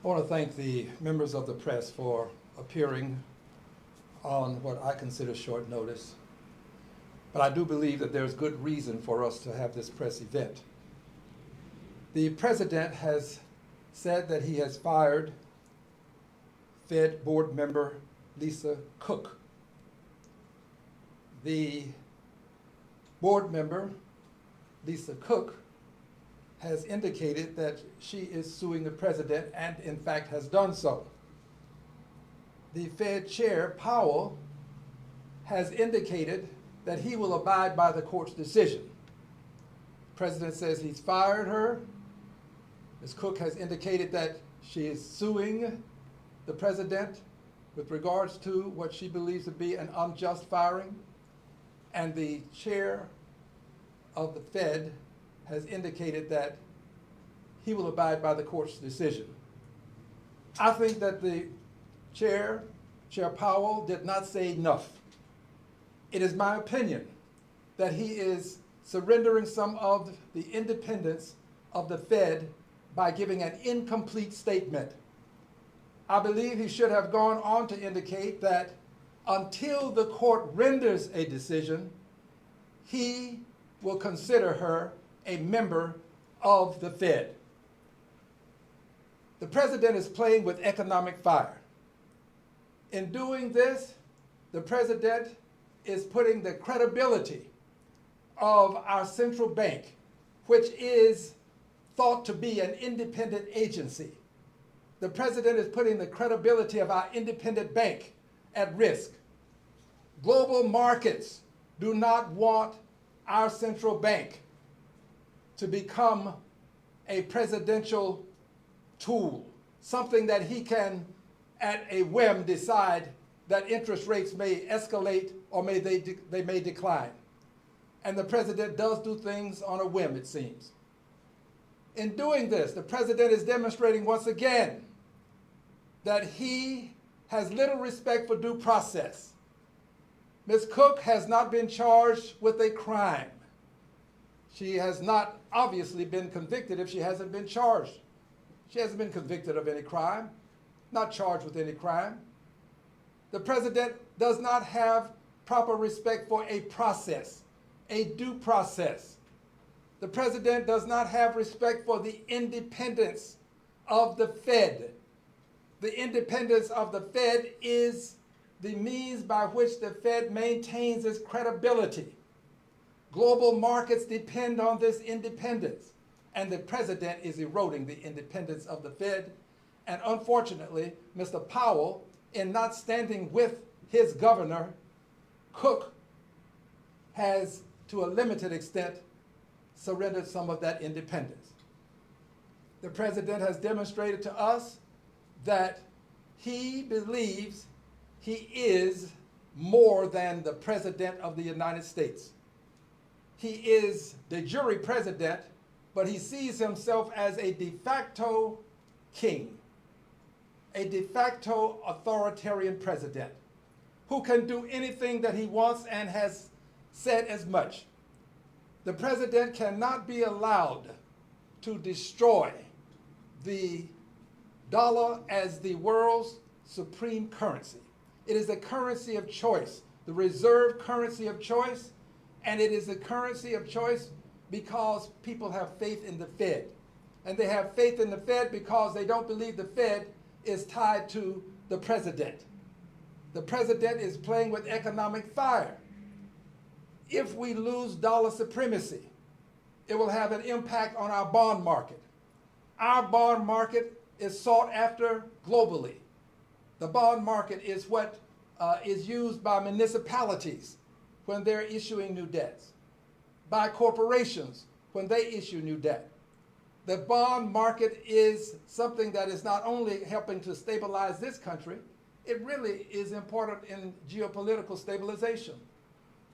want to thank the members of the press for appearing on what I consider short notice. But I do believe that there's good reason for us to have this press event. The president has said that he has fired Fed board member Lisa Cook. The board member, Lisa Cook, has indicated that she is suing the president and in fact has done so. The Fed chair, Powell, has indicated that he will abide by the court's decision. The president says he's fired her. Ms. Cook has indicated that she is suing the president with regards to what she believes to be an unjust firing. And the chair of the Fed has indicated that he will abide by the court's decision. I think that the Chair Powell, did not say enough. It is my opinion that he is surrendering some of the independence of the Fed by giving an incomplete statement. I believe he should have gone on to indicate that until the court renders a decision, he will consider her a member of the Fed. The president is playing with economic fire. In doing this, the president is putting the credibility of our central bank, which is thought to be an independent agency. The president is putting the credibility of our independent bank at risk. Global markets do not want our central bank to become a presidential tool, something that he can, at a whim, decide that interest rates may escalate or they may decline. And the president does do things on a whim, it seems. In doing this, the president is demonstrating once again that he has little respect for due process. Ms. Cook has not been charged with a crime. She has not obviously been convicted if she hasn't been charged. She hasn't been convicted of any crime, not charged with any crime. The president does not have proper respect for a process, a due process. The president does not have respect for the independence of the Fed. The independence of the Fed is the means by which the Fed maintains its credibility. Global markets depend on this independence, and the president is eroding the independence of the Fed. And unfortunately, Mr. Powell, in not standing with his governor, Cook, has, to a limited extent, surrendered some of that independence. The president has demonstrated to us that he believes he is more than the president of the United States. He is de jure president, but he sees himself as a de facto king, a de facto authoritarian president who can do anything that he wants and has said as much. The president cannot be allowed to destroy the dollar as the world's supreme currency. It is a currency of choice, the reserve currency of choice, and it is a currency of choice because people have faith in the Fed. And they have faith in the Fed because they don't believe the Fed is tied to the president. The president is playing with economic fire. If we lose dollar supremacy, it will have an impact on our bond market. Our bond market is sought after globally. The bond market is what is used by municipalities when they're issuing new debts, by corporations when they issue new debt. The bond market is something that is not only helping to stabilize this country, it really is important in geopolitical stabilization.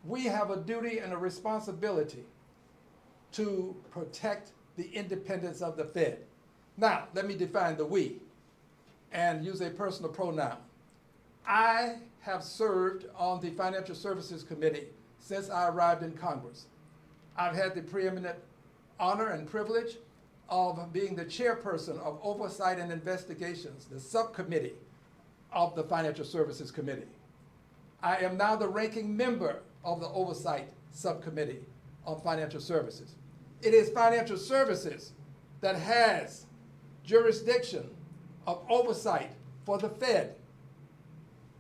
We have a duty and a responsibility to protect the independence of the Fed. Now, let me define the we and use a personal pronoun. I have served on the Financial Services Committee since I arrived in Congress. I've had the preeminent honor and privilege of being the chairperson of Oversight and Investigations, the Subcommittee of the Financial Services Committee. I am now the ranking member of the Oversight Subcommittee on Financial Services. It is financial services that has jurisdiction of oversight for the Fed.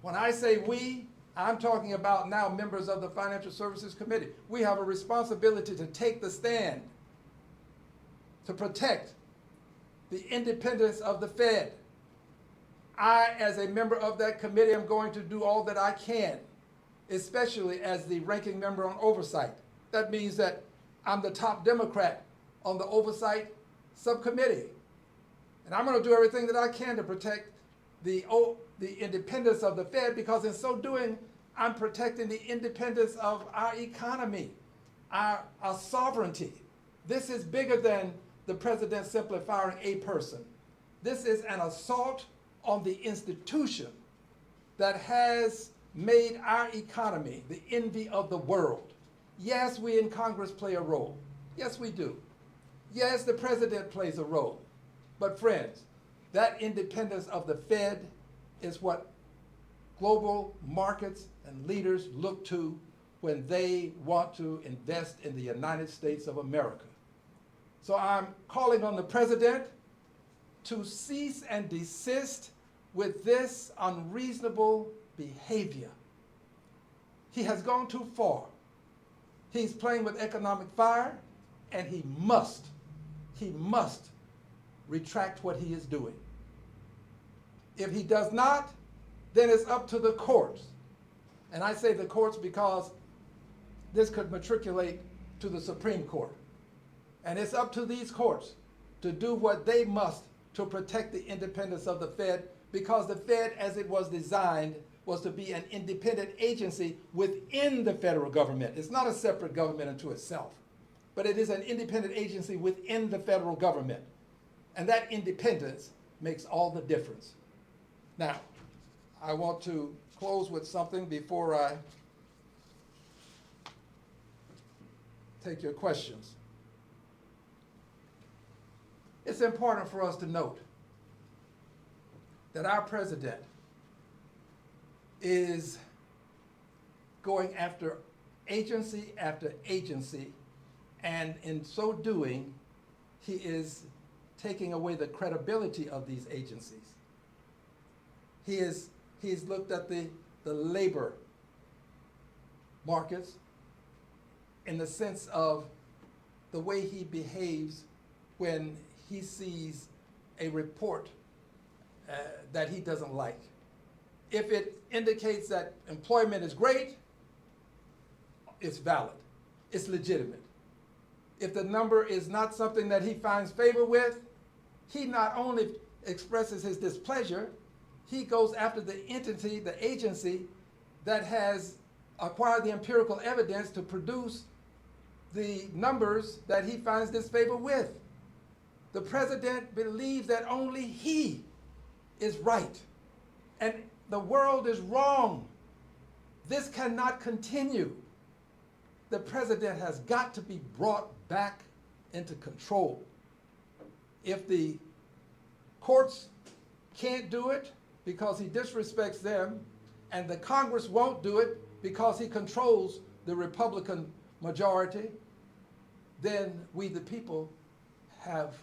When I say we, I'm talking about now members of the Financial Services Committee. We have a responsibility to take the stand to protect the independence of the Fed. I, as a member of that committee, am going to do all that I can, especially as the ranking member on oversight. That means that I'm the top Democrat on the Oversight Subcommittee. And I'm going to do everything that I can to protect the independence of the Fed, because in so doing, I'm protecting the independence of our economy, our sovereignty. This is bigger than the president simply firing a person. This is an assault on the institution that has made our economy the envy of the world. Yes, we in Congress play a role. Yes, we do. Yes, the president plays a role. But friends, that independence of the Fed is what global markets and leaders look to when they want to invest in the United States of America. So I'm calling on the president to cease and desist with this unreasonable behavior. He has gone too far. He's playing with economic fire, and he must retract what he is doing. If he does not, then it's up to the courts. And I say the courts because this could matriculate to the Supreme Court. And it's up to these courts to do what they must to protect the independence of the Fed, because the Fed, as it was designed, was to be an independent agency within the federal government. It's not a separate government unto itself, but it is an independent agency within the federal government. And that independence makes all the difference. Now, I want to close with something before I take your questions. It's important for us to note that our president is going after agency, and in so doing, he is taking away the credibility of these agencies. He's looked at the labor markets in the sense of the way he behaves when he sees a report that he doesn't like. If it indicates that employment is great, it's valid, it's legitimate. If the number is not something that he finds favor with, he not only expresses his displeasure, he goes after the entity, the agency that has acquired the empirical evidence to produce the numbers that he finds disfavor with. The president believes that only he is right, and the world is wrong. This cannot continue. The president has got to be brought back into control. If the courts can't do it because he disrespects them, and the Congress won't do it because he controls the Republican majority, then we, the people, have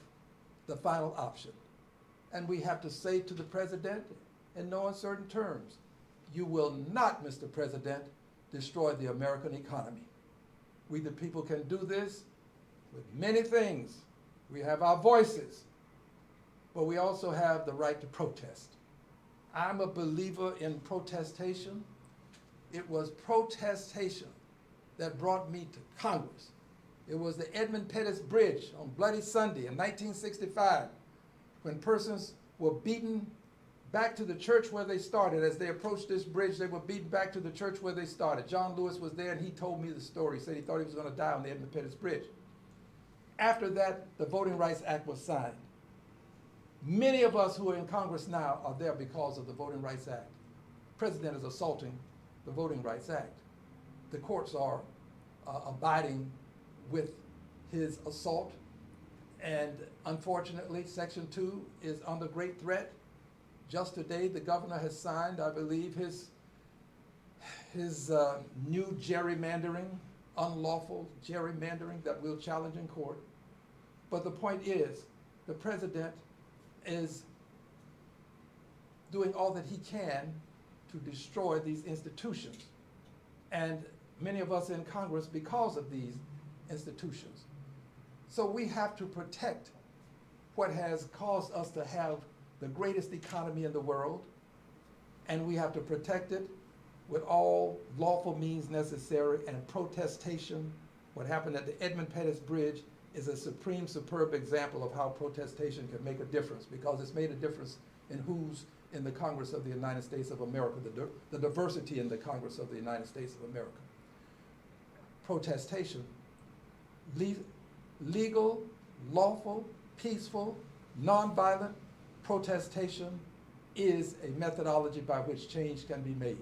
the final option. And we have to say to the president in no uncertain terms, you will not, Mr. President, destroy the American economy. We, the people, can do this with many things. We have our voices, but we also have the right to protest. I'm a believer in protestation. It was protestation that brought me to Congress. It was the Edmund Pettus Bridge on Bloody Sunday in 1965, when persons were beaten back to the church where they started. As they approached this bridge, they were beaten back to the church where they started. John Lewis was there, and he told me the story. He said he thought he was going to die on the Edmund Pettus Bridge. After that, the Voting Rights Act was signed. Many of us who are in Congress now are there because of the Voting Rights Act. The president is assaulting the Voting Rights Act. The courts are abiding with his assault, And unfortunately, Section 2 is under great threat. Just today, the governor has signed, I believe, his new gerrymandering, unlawful gerrymandering that we'll challenge in court. But the point is, the president is doing all that he can to destroy these institutions. And many of us in Congress because of these institutions. So we have to protect what has caused us to have the greatest economy in the world, and we have to protect it with all lawful means necessary, and protestation. What happened at the Edmund Pettus Bridge is a supreme, superb example of how protestation can make a difference, because it's made a difference in who's in the Congress of the United States of America, the diversity in the Congress of the United States of America. Protestation, legal, lawful, peaceful, nonviolent protestation is a methodology by which change can be made.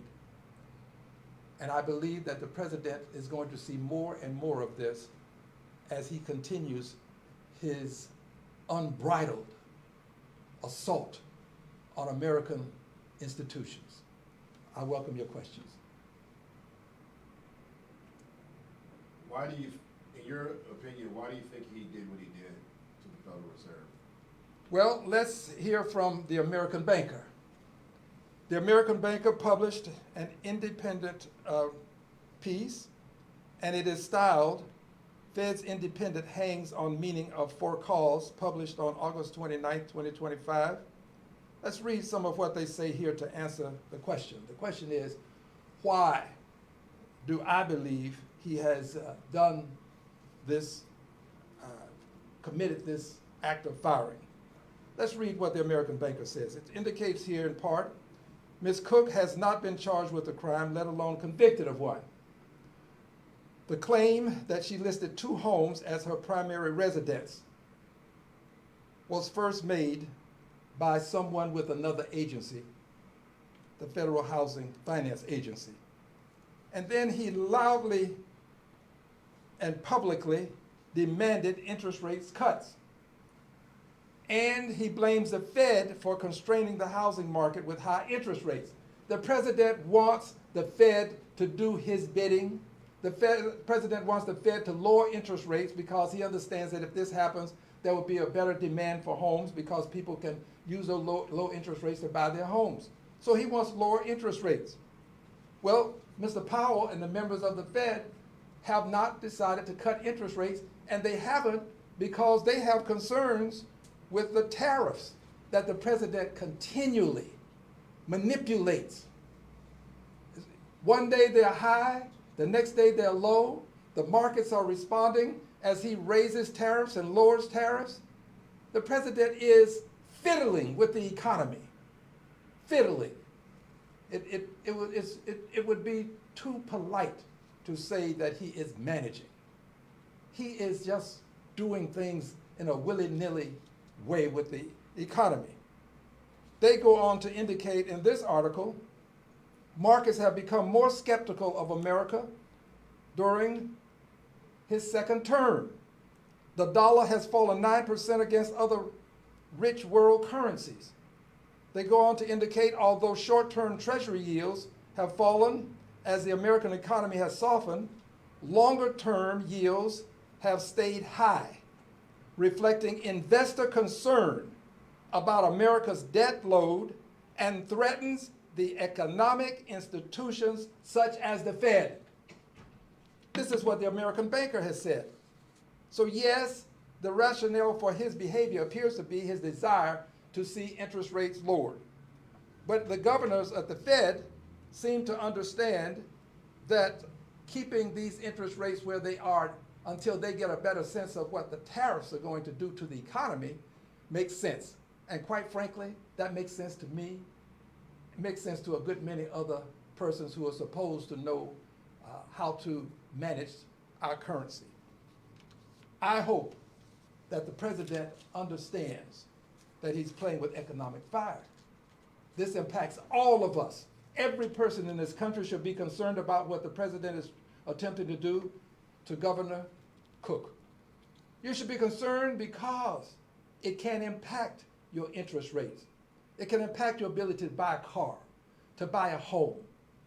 And I believe that the president is going to see more and more of this as he continues his unbridled assault on American institutions. I welcome your questions. Why do you, in your opinion, why do you think he did what he did to the Federal Reserve? Well, let's hear from the American banker. The American banker published an independent piece, and it is styled, Fed's Independent Hangs on Meaning of For Cause, published on August 29, 2025. Let's read some of what they say here to answer the question. The question is, why do I believe he has done this, committed this act of firing? Let's read what the American banker says. It indicates here in part, Ms. Cook has not been charged with a crime, let alone convicted of one. The claim that she listed 2 homes as her primary residence was first made by someone with another agency, the Federal Housing Finance Agency. And then he loudly and publicly demanded interest rates cuts. And he blames the Fed for constraining the housing market with high interest rates. The president wants the Fed to do his bidding. The president wants the Fed to lower interest rates because he understands that if this happens, there will be a better demand for homes because people can use those low interest rates to buy their homes. So he wants lower interest rates. Well, Mr. Powell and the members of the Fed have not decided to cut interest rates, and they haven't because they have concerns with the tariffs that the president continually manipulates. One day they're high, the next day they're low. The markets are responding as he raises tariffs and lowers tariffs. The president is fiddling with the economy, fiddling. It would be too polite to say that he is managing. He is just doing things in a willy-nilly way with the economy. They go on to indicate in this article, markets have become more skeptical of America during his second term. The dollar has fallen 9% against other rich world currencies. They go on to indicate, although short-term treasury yields have fallen as the American economy has softened, longer-term yields have stayed high, reflecting investor concern about America's debt load and threatens the economic institutions such as the Fed. This is what the American banker has said. So yes, the rationale for his behavior appears to be his desire to see interest rates lowered. But the governors at the Fed seem to understand that keeping these interest rates where they are until they get a better sense of what the tariffs are going to do to the economy makes sense. And quite frankly, that makes sense to me. It makes sense to a good many other persons who are supposed to know how to manage our currency. I hope that the president understands that he's playing with economic fire. This impacts all of us. Every person in this country should be concerned about what the president is attempting to do to Governor Cook. You should be concerned because it can impact your interest rates. It can impact your ability to buy a car, to buy a home.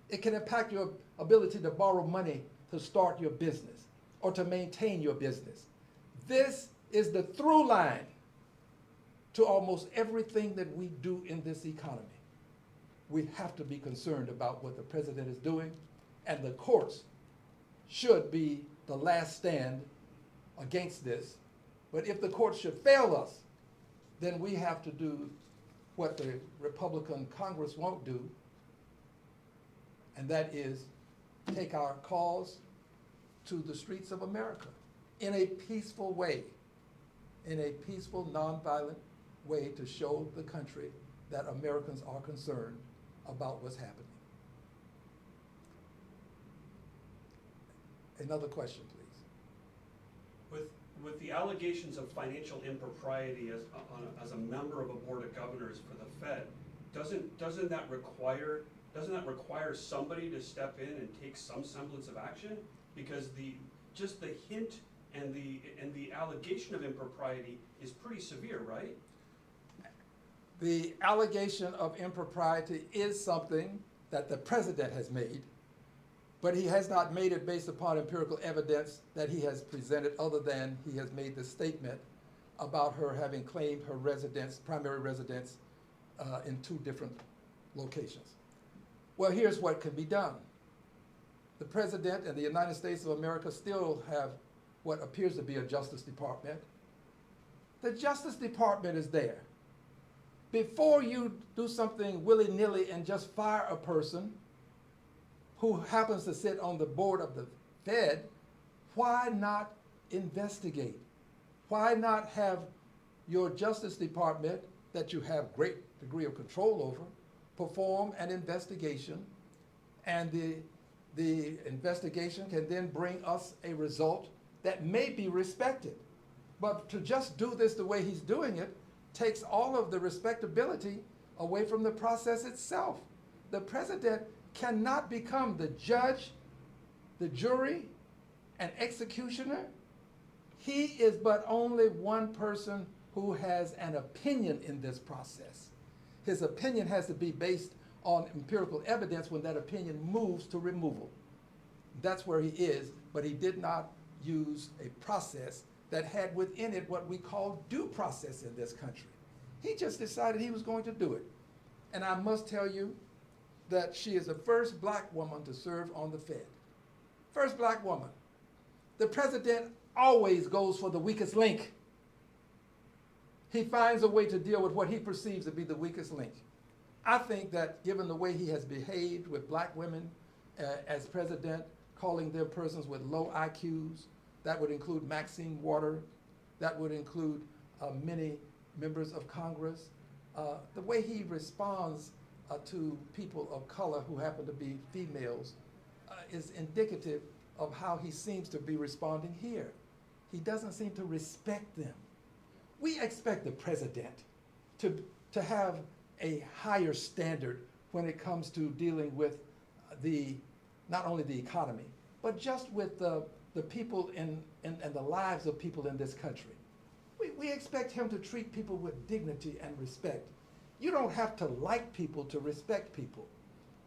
It can impact your ability to borrow money to start your business or to maintain your business. This is the through line to almost everything that we do in this economy. We have to be concerned about what the president is doing, and the courts should be the last stand against this. But if the courts should fail us, then we have to do what the Republican Congress won't do, and that is take our cause to the streets of America in a peaceful way, in a peaceful, nonviolent way, to show the country that Americans are concerned about what's happening. Another question, please. With the allegations of financial impropriety as a member of a board of governors for the Fed, doesn't that require somebody to step in and take some semblance of action? Because just the hint and the allegation of impropriety is pretty severe, right? The allegation of impropriety is something that the president has made, but he has not made it based upon empirical evidence that he has presented, other than he has made the statement about her having claimed her residence, primary residence, in 2 different locations. Well, here's what can be done. The president and the United States of America still have what appears to be a Justice Department. The Justice Department is there. Before you do something willy-nilly and just fire a person who happens to sit on the board of the Fed, why not investigate? Why not have your Justice Department, that you have great degree of control over, perform an investigation, and the investigation can then bring us a result that may be respected. But to just do this the way he's doing it takes all of the respectability away from the process itself. The president cannot become the judge, the jury, and executioner. He is but only one person who has an opinion in this process. His opinion has to be based on empirical evidence when that opinion moves to removal. That's where he is, but he did not use a process that had within it what we call due process in this country. He just decided he was going to do it. And I must tell you that she is the first black woman to serve on the Fed. First black woman. The president always goes for the weakest link. He finds a way to deal with what he perceives to be the weakest link. I think that given the way he has behaved with black women as president, calling them persons with low IQs, that would include Maxine Waters, that would include many members of Congress, the way he responds to people of color who happen to be females is indicative of how he seems to be responding here. He doesn't seem to respect them. We expect the president to have a higher standard when it comes to dealing with not only the economy, but just with the people and the lives of people in this country. We expect him to treat people with dignity and respect. You don't have to like people to respect people.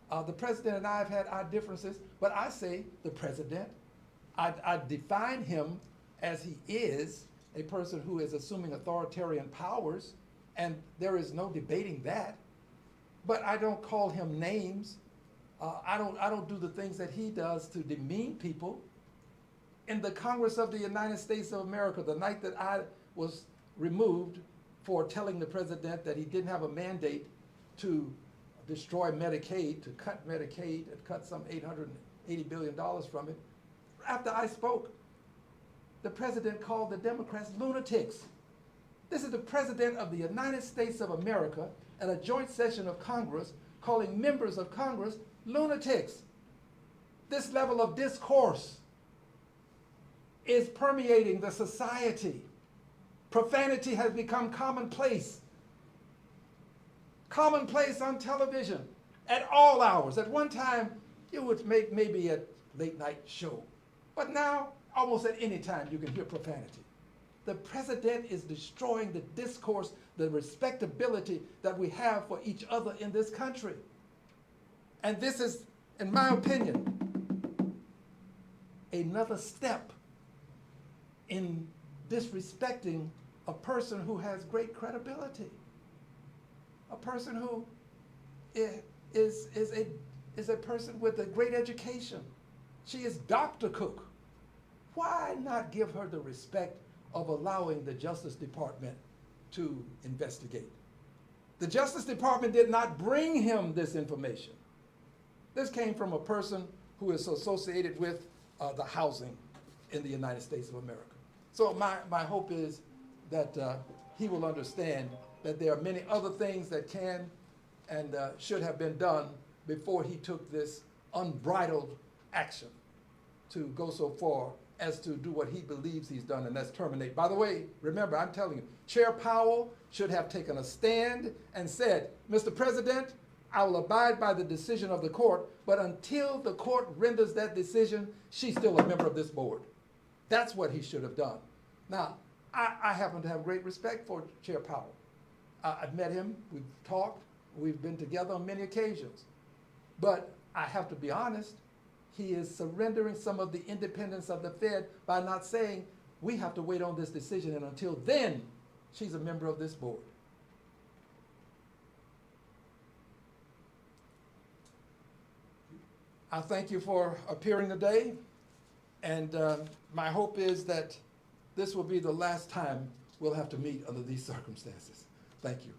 The president and I have had our differences, but I say the president. I define him as he is, a person who is assuming authoritarian powers, and there is no debating that. But I don't call him names. I don't do the things that he does to demean people. In the Congress of the United States of America, the night that I was removed for telling the president that he didn't have a mandate to destroy Medicaid, to cut Medicaid and cut some $880 billion from it, after I spoke, the president called the Democrats lunatics. This is the president of the United States of America at a joint session of Congress calling members of Congress lunatics. This level of discourse is permeating the society. Profanity has become commonplace. Commonplace on television at all hours. At one time, you would make maybe a late night show. But now, almost at any time, you can hear profanity. the president is destroying the discourse, the respectability that we have for each other in this country. And this is, in my opinion, another step in disrespecting a person who has great credibility, a person who is a person with a great education. She is Dr. Cook. Why not give her the respect of allowing the Justice Department to investigate? The Justice Department did not bring him this information. This came from a person who is associated with the housing in the United States of America. So my hope is that he will understand that there are many other things that can and should have been done before he took this unbridled action to go so far as to do what he believes he's done, and that's terminate. By the way, remember, I'm telling you, Chair Powell should have taken a stand and said, Mr. President, I will abide by the decision of the court, but until the court renders that decision, she's still a member of this board. That's what he should have done. Now, I happen to have great respect for Chair Powell. I've met him, we've talked, we've been together on many occasions. But I have to be honest, he is surrendering some of the independence of the Fed by not saying, we have to wait on this decision, and until then, she's a member of this board. I thank you for appearing today, and my hope is that this will be the last time we'll have to meet under these circumstances. Thank you.